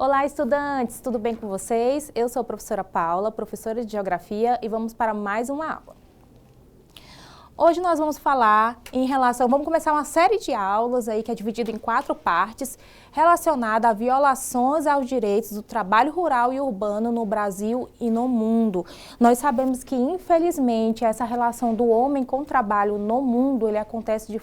Olá, estudantes! Tudo bem com vocês? Eu sou a professora Paula, professora de Geografia, e vamos para mais uma aula. Hoje nós vamos falar vamos começar uma série de aulas aí que é dividida em 4 partes, relacionada a violações aos direitos do trabalho rural e urbano no Brasil e no mundo. Nós sabemos que, infelizmente, essa relação do homem com o trabalho no mundo, ele acontece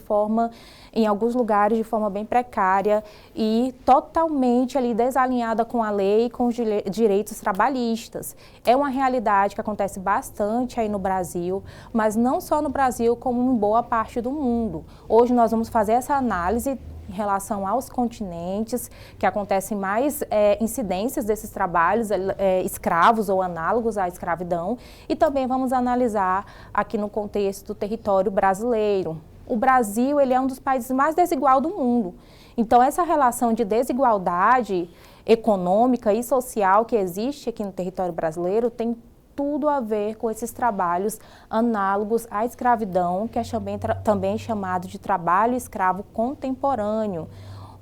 em alguns lugares, de forma bem precária e totalmente ali desalinhada com a lei e com os direitos trabalhistas. É uma realidade que acontece bastante aí no Brasil, mas não só no Brasil, como em boa parte do mundo. Hoje nós vamos fazer essa análise em relação aos continentes, que acontecem mais incidências desses trabalhos escravos ou análogos à escravidão, e também vamos analisar aqui no contexto do território brasileiro. O Brasil, ele é um dos países mais desiguais do mundo. Então, essa relação de desigualdade econômica e social que existe aqui no território brasileiro tem tudo a ver com esses trabalhos análogos à escravidão, que é também chamado de trabalho escravo contemporâneo,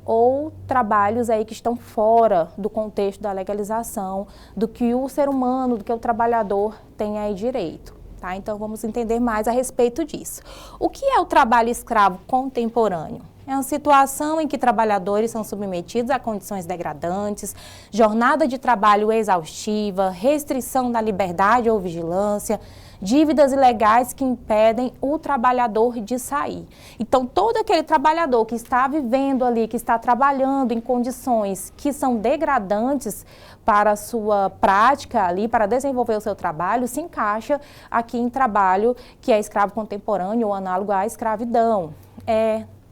ou trabalhos aí que estão fora do contexto da legalização, do que o ser humano, do que o trabalhador tem aí direito. Tá? Então, vamos entender mais a respeito disso. O que é o trabalho escravo contemporâneo? É uma situação em que trabalhadores são submetidos a condições degradantes, jornada de trabalho exaustiva, restrição da liberdade ou vigilância, dívidas ilegais que impedem o trabalhador de sair. Então, todo aquele trabalhador que está vivendo ali, que está trabalhando em condições que são degradantes para a sua prática ali, para desenvolver o seu trabalho, se encaixa aqui em trabalho que é escravo contemporâneo ou análogo à escravidão.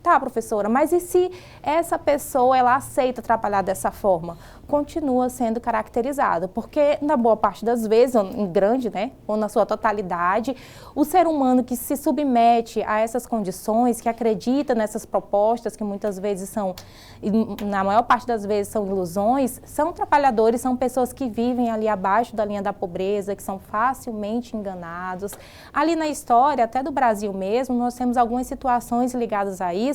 Tá, professora, mas e se essa pessoa, ela aceita trabalhar dessa forma? Continua sendo caracterizada, porque na boa parte das vezes, em grande, né, ou na sua totalidade, o ser humano que se submete a essas condições, que acredita nessas propostas, que muitas vezes são, na maior parte das vezes são ilusões, são trabalhadores, são pessoas que vivem ali abaixo da linha da pobreza, que são facilmente enganados. Ali na história, até do Brasil mesmo, nós temos algumas situações ligadas a isso,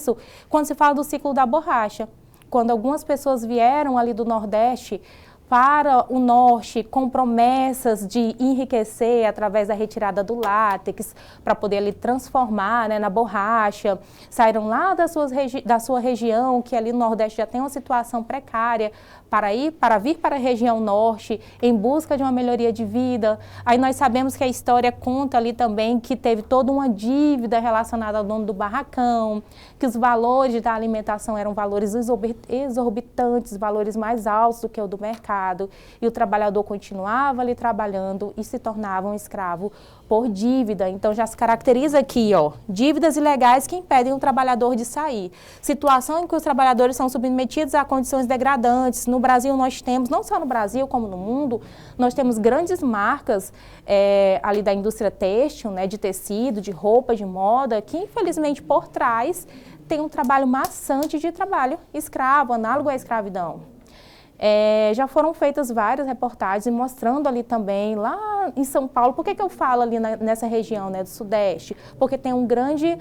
quando se fala do ciclo da borracha. Quando algumas pessoas vieram ali do Nordeste para o Norte com promessas de enriquecer através da retirada do látex, para poder ali transformar, né, na borracha, saíram lá da sua região, que ali no Nordeste já tem uma situação precária, para vir para a região Norte em busca de uma melhoria de vida. Aí nós sabemos que a história conta ali também que teve toda uma dívida relacionada ao dono do barracão, que os valores da alimentação eram valores exorbitantes, valores mais altos do que o do mercado, e o trabalhador continuava ali trabalhando e se tornava um escravo por dívida. Então já se caracteriza aqui, dívidas ilegais que impedem o trabalhador de sair. Situação em que os trabalhadores são submetidos a condições degradantes. No Brasil nós temos, não só no Brasil como no mundo, nós temos grandes marcas ali da indústria têxtil, né, de tecido, de roupa, de moda, que infelizmente por trás tem um trabalho maçante de trabalho escravo, análogo à escravidão. Já foram feitas várias reportagens mostrando ali também, lá em São Paulo. Por que eu falo ali nessa região, né, do Sudeste? Porque tem um grande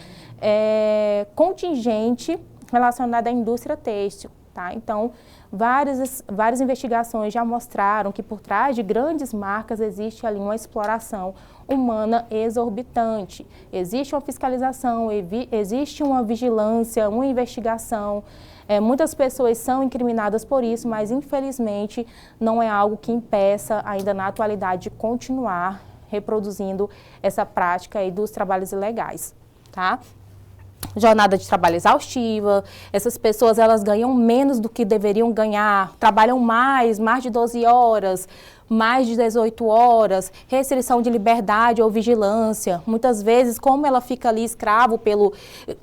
contingente relacionado à indústria têxtil. Tá? Então, várias investigações já mostraram que por trás de grandes marcas existe ali uma exploração humana exorbitante. Existe uma fiscalização, existe uma vigilância, uma investigação. Muitas pessoas são incriminadas por isso, mas infelizmente não é algo que impeça ainda na atualidade de continuar reproduzindo essa prática aí dos trabalhos ilegais, tá? Jornada de trabalho exaustiva, essas pessoas elas ganham menos do que deveriam ganhar, trabalham mais de 12 horas, mais de 18 horas, restrição de liberdade ou vigilância. Muitas vezes, como ela fica ali escravo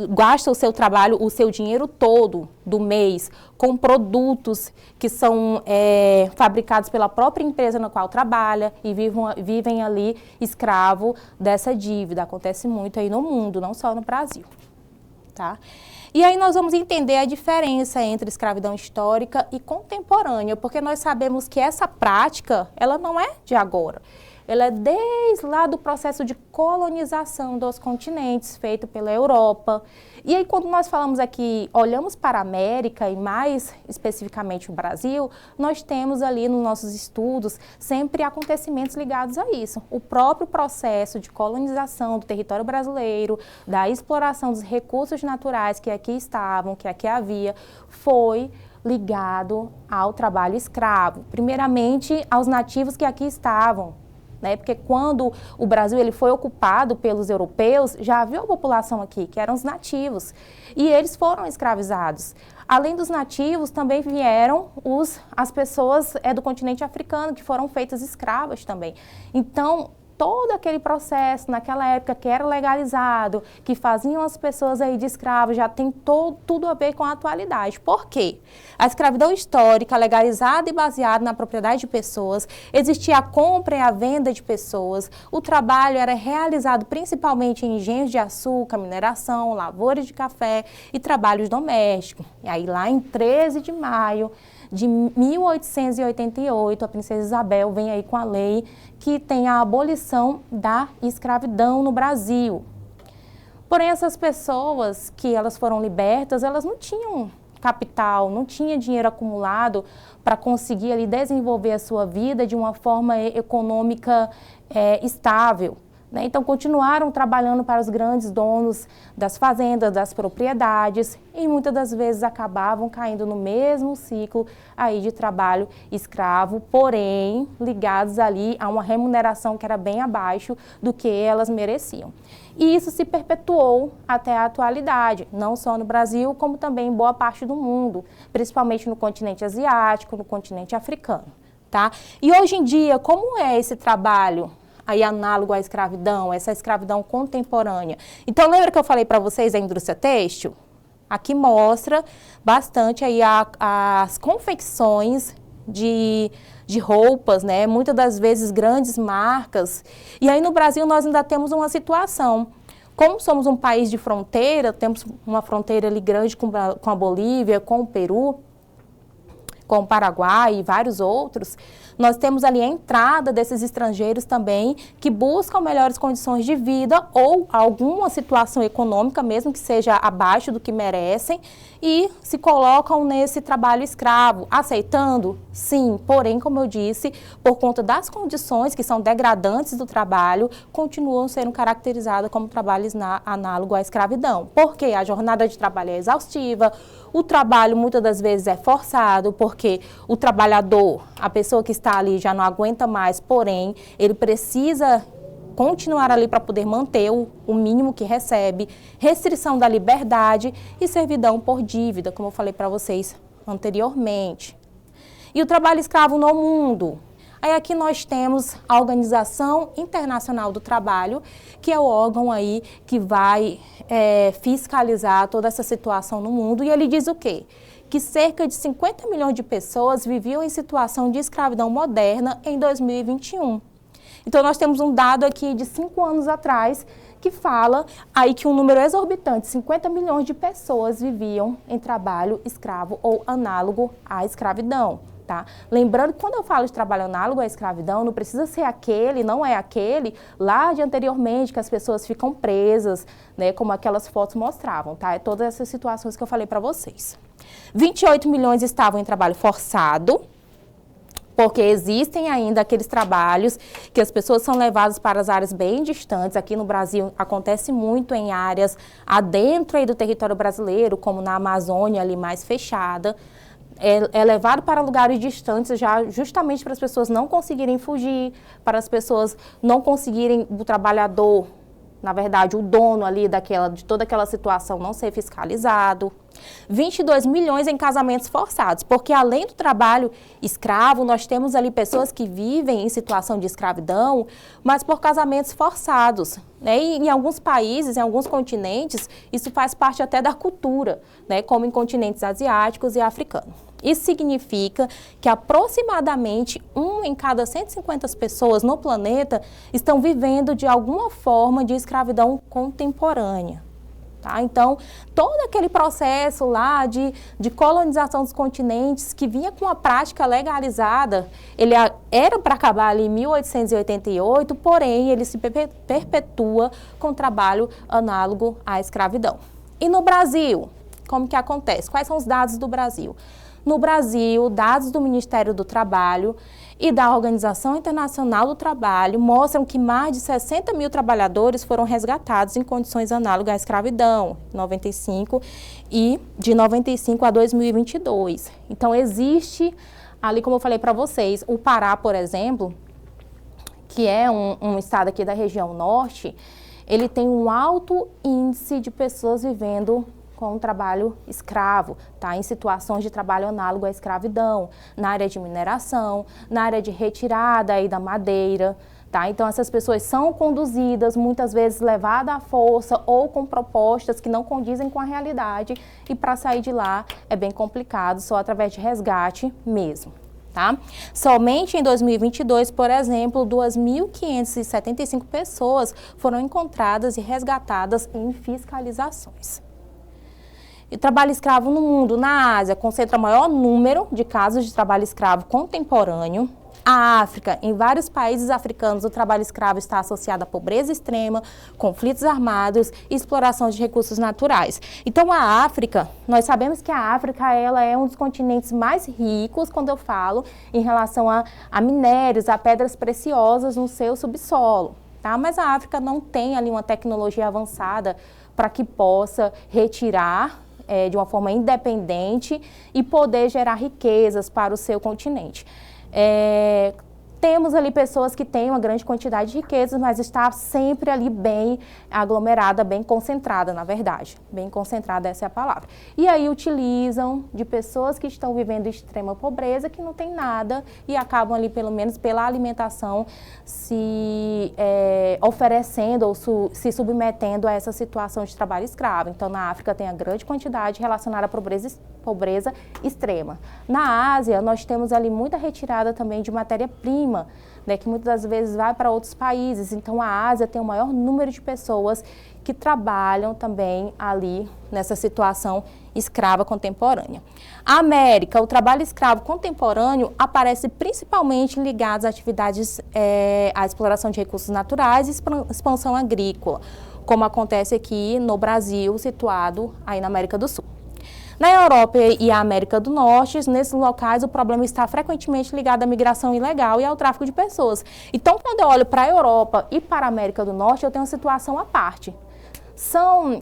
gasta o seu trabalho, o seu dinheiro todo do mês com produtos que são fabricados pela própria empresa na qual trabalha e vivem ali escravo dessa dívida. Acontece muito aí no mundo, não só no Brasil. Tá? E aí nós vamos entender a diferença entre escravidão histórica e contemporânea, porque nós sabemos que essa prática, ela não é de agora. ela é desde lá do processo de colonização dos continentes, feito pela Europa. E aí, quando nós falamos aqui, olhamos para a América e mais especificamente o Brasil, nós temos ali nos nossos estudos sempre acontecimentos ligados a isso. O próprio processo de colonização do território brasileiro, da exploração dos recursos naturais que aqui estavam, que aqui havia, foi ligado ao trabalho escravo. Primeiramente, aos nativos que aqui estavam, né? Porque quando o Brasil ele foi ocupado pelos europeus, já havia uma população aqui, que eram os nativos, e eles foram escravizados. Além dos nativos, também vieram as pessoas do continente africano, que foram feitas escravas também. Então, todo aquele processo, naquela época que era legalizado, que faziam as pessoas aí de escravos, já tem tudo a ver com a atualidade. Por quê? A escravidão histórica, legalizada e baseada na propriedade de pessoas, existia a compra e a venda de pessoas, o trabalho era realizado principalmente em engenhos de açúcar, mineração, lavouras de café e trabalhos domésticos. E aí lá em 13 de maio de 1888, a princesa Isabel vem aí com a lei que tem a abolição da escravidão no Brasil. Porém, essas pessoas que elas foram libertas, elas não tinham capital, não tinha dinheiro acumulado para conseguir ali desenvolver a sua vida de uma forma econômica estável. Então, continuaram trabalhando para os grandes donos das fazendas, das propriedades e muitas das vezes acabavam caindo no mesmo ciclo aí de trabalho escravo, porém ligados ali a uma remuneração que era bem abaixo do que elas mereciam. E isso se perpetuou até a atualidade, não só no Brasil, como também em boa parte do mundo, principalmente no continente asiático, no continente africano, tá? E hoje em dia, como é esse trabalho aí análogo à escravidão, essa escravidão contemporânea? Então, lembra que eu falei para vocês da indústria têxtil? Aqui mostra bastante aí as confecções de roupas, né? Muitas das vezes grandes marcas. E aí no Brasil nós ainda temos uma situação. Como somos um país de fronteira, temos uma fronteira ali grande com a Bolívia, com o Peru, com o Paraguai e vários outros, nós temos ali a entrada desses estrangeiros também que buscam melhores condições de vida ou alguma situação econômica, mesmo que seja abaixo do que merecem, e se colocam nesse trabalho escravo, aceitando? Sim, porém, como eu disse, por conta das condições que são degradantes do trabalho, continuam sendo caracterizadas como trabalhos análogo à escravidão. Porque a jornada de trabalho é exaustiva, o trabalho muitas das vezes é forçado, porque o trabalhador, a pessoa que está ali já não aguenta mais, porém, ele precisa continuar ali para poder manter o mínimo que recebe, restrição da liberdade e servidão por dívida, como eu falei para vocês anteriormente. E o trabalho escravo no mundo? Aí aqui nós temos a Organização Internacional do Trabalho, que é o órgão aí que vai fiscalizar toda essa situação no mundo, e ele diz o quê? Que cerca de 50 milhões de pessoas viviam em situação de escravidão moderna em 2021. Então, nós temos um dado aqui de 5 anos atrás que fala aí que um número exorbitante, 50 milhões de pessoas viviam em trabalho escravo ou análogo à escravidão, tá? Lembrando que quando eu falo de trabalho análogo à escravidão, não precisa ser aquele, não é aquele lá de anteriormente que as pessoas ficam presas, né, como aquelas fotos mostravam, tá? É todas essas situações que eu falei para vocês. 28 milhões estavam em trabalho forçado, porque existem ainda aqueles trabalhos que as pessoas são levadas para as áreas bem distantes. Aqui no Brasil acontece muito em áreas adentro aí do território brasileiro, como na Amazônia ali mais fechada. É levado para lugares distantes já justamente para as pessoas não conseguirem fugir, para as pessoas não conseguirem, o trabalhador, na verdade, o dono ali de toda aquela situação não ser fiscalizado. 22 milhões em casamentos forçados, porque além do trabalho escravo, nós temos ali pessoas que vivem em situação de escravidão, mas por casamentos forçados, né? E em alguns países, em alguns continentes, isso faz parte até da cultura, né? Como em continentes asiáticos e africanos. Isso significa que aproximadamente 1 em cada 150 pessoas no planeta estão vivendo de alguma forma de escravidão contemporânea. Tá? Então, todo aquele processo lá de colonização dos continentes que vinha com a prática legalizada, ele era para acabar ali em 1888, porém ele se perpetua com trabalho análogo à escravidão. E no Brasil, como que acontece? Quais são os dados do Brasil? No Brasil, dados do Ministério do Trabalho e da Organização Internacional do Trabalho mostram que mais de 60 mil trabalhadores foram resgatados em condições análogas à escravidão, 95 e de 95 a 2022. Então, existe ali, como eu falei para vocês, o Pará, por exemplo, que é um estado aqui da região norte, ele tem um alto índice de pessoas vivendo com trabalho escravo, tá? Em situações de trabalho análogo à escravidão, na área de mineração, na área de retirada aí da madeira, tá? Então essas pessoas são conduzidas, muitas vezes levadas à força ou com propostas que não condizem com a realidade, e para sair de lá é bem complicado, só através de resgate mesmo. Tá? Somente em 2022, por exemplo, 2.575 pessoas foram encontradas e resgatadas em fiscalizações. E trabalho escravo no mundo, na Ásia, concentra maior número de casos de trabalho escravo contemporâneo. A África, em vários países africanos, o trabalho escravo está associado à pobreza extrema, conflitos armados e exploração de recursos naturais. Então, a África, nós sabemos que a África ela é um dos continentes mais ricos, quando eu falo em relação a minérios, a pedras preciosas no seu subsolo. Tá? Mas a África não tem ali uma tecnologia avançada para que possa retirar de uma forma independente e poder gerar riquezas para o seu continente. Temos ali pessoas que têm uma grande quantidade de riquezas, mas está sempre ali bem aglomerada, bem concentrada, na verdade. Bem concentrada, essa é a palavra. E aí utilizam de pessoas que estão vivendo extrema pobreza, que não tem nada, e acabam ali, pelo menos pela alimentação, se oferecendo ou se submetendo a essa situação de trabalho escravo. Então, na África tem a grande quantidade relacionada à pobreza extrema. Na Ásia, nós temos ali muita retirada também de matéria-prima, né, que muitas das vezes vai para outros países. Então, a Ásia tem o maior número de pessoas que trabalham também ali nessa situação escrava contemporânea. A América, o trabalho escravo contemporâneo aparece principalmente ligado às atividades, à exploração de recursos naturais e expansão agrícola, como acontece aqui no Brasil, situado aí na América do Sul. Na Europa e a América do Norte, nesses locais, o problema está frequentemente ligado à migração ilegal e ao tráfico de pessoas. Então, quando eu olho para a Europa e para a América do Norte, eu tenho uma situação à parte. São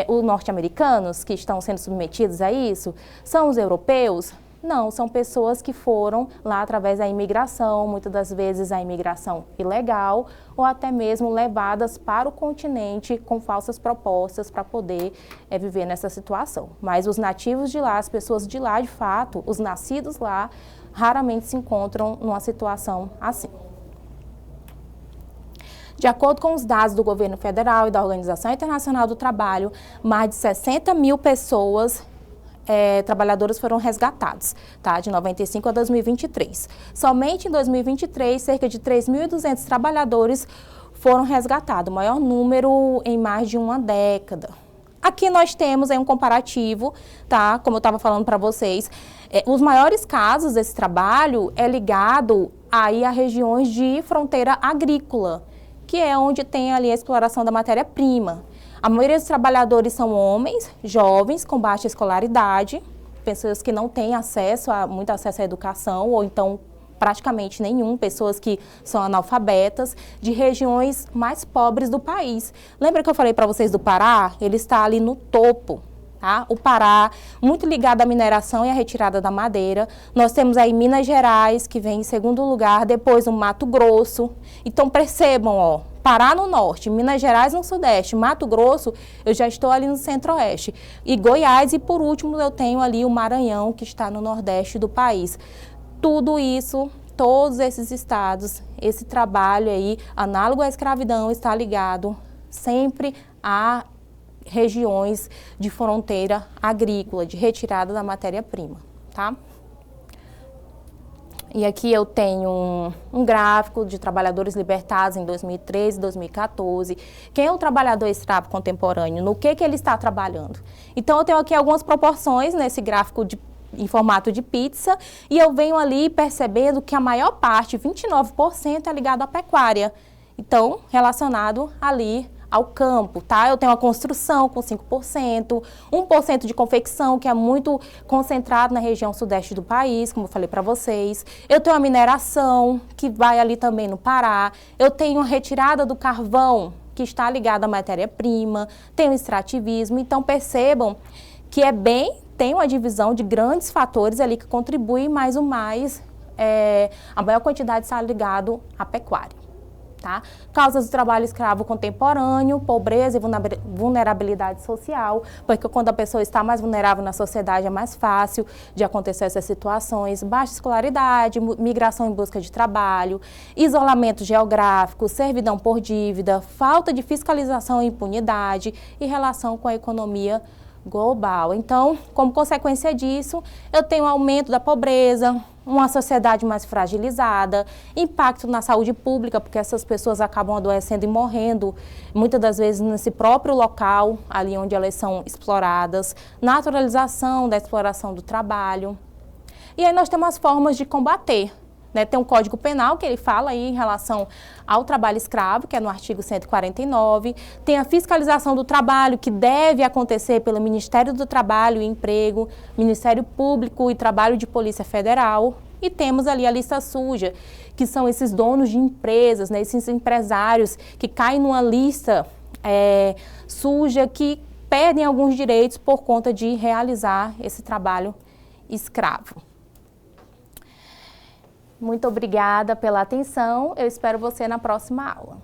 os norte-americanos que estão sendo submetidos a isso? São os europeus? Não, são pessoas que foram lá através da imigração, muitas das vezes a imigração ilegal, ou até mesmo levadas para o continente com falsas propostas para poder viver nessa situação. Mas os nativos de lá, as pessoas de lá, de fato, os nascidos lá, raramente se encontram numa situação assim. De acordo com os dados do governo federal e da Organização Internacional do Trabalho, mais de 60 mil pessoas trabalhadores foram resgatados, tá? De 95 a 2023. Somente em 2023, cerca de 3.200 trabalhadores foram resgatados, o maior número em mais de uma década. Aqui nós temos um comparativo, tá? Como eu estava falando para vocês, os maiores casos desse trabalho é ligado aí a regiões de fronteira agrícola, que é onde tem ali a exploração da matéria-prima. A maioria dos trabalhadores são homens, jovens, com baixa escolaridade, pessoas que não têm muito acesso à educação, ou então praticamente nenhum, pessoas que são analfabetas, de regiões mais pobres do país. Lembra que eu falei para vocês do Pará? Ele está ali no topo. Tá? O Pará, muito ligado à mineração e à retirada da madeira. Nós temos aí Minas Gerais, que vem em segundo lugar, depois o Mato Grosso. Então percebam, ó, Pará no norte, Minas Gerais no sudeste, Mato Grosso, eu já estou ali no centro-oeste. E Goiás, e por último eu tenho ali o Maranhão, que está no nordeste do país. Tudo isso, todos esses estados, esse trabalho aí, análogo à escravidão, está ligado sempre a regiões de fronteira agrícola, de retirada da matéria-prima, tá? E aqui eu tenho um gráfico de trabalhadores libertados em 2013 e 2014. Quem é o trabalhador escravo contemporâneo? No que ele está trabalhando? Então, eu tenho aqui algumas proporções nesse gráfico em formato de pizza, e eu venho ali percebendo que a maior parte, 29%, é ligado à pecuária. Então, relacionado ali ao campo, tá? Eu tenho a construção com 5%, 1% de confecção, que é muito concentrado na região sudeste do país, como eu falei para vocês. Eu tenho a mineração, que vai ali também no Pará. Eu tenho a retirada do carvão, que está ligada à matéria-prima. Tenho o extrativismo. Então, percebam que tem uma divisão de grandes fatores ali que contribuem, mais a maior quantidade está ligado à pecuária. Tá? Causas do trabalho escravo contemporâneo, pobreza e vulnerabilidade social, porque quando a pessoa está mais vulnerável na sociedade é mais fácil de acontecer essas situações, baixa escolaridade, migração em busca de trabalho, isolamento geográfico, servidão por dívida, falta de fiscalização e impunidade e relação com a economia global. Então, como consequência disso, eu tenho aumento da pobreza, uma sociedade mais fragilizada, impacto na saúde pública, porque essas pessoas acabam adoecendo e morrendo, muitas das vezes nesse próprio local, ali onde elas são exploradas, naturalização da exploração do trabalho. E aí nós temos as formas de combater. Tem um Código Penal que ele fala aí em relação ao trabalho escravo, que é no artigo 149. Tem a fiscalização do trabalho, que deve acontecer pelo Ministério do Trabalho e Emprego, Ministério Público e Trabalho de Polícia Federal. E temos ali a lista suja, que são esses donos de empresas, esses empresários que caem numa lista suja, que perdem alguns direitos por conta de realizar esse trabalho escravo. Muito obrigada pela atenção. Eu espero você na próxima aula.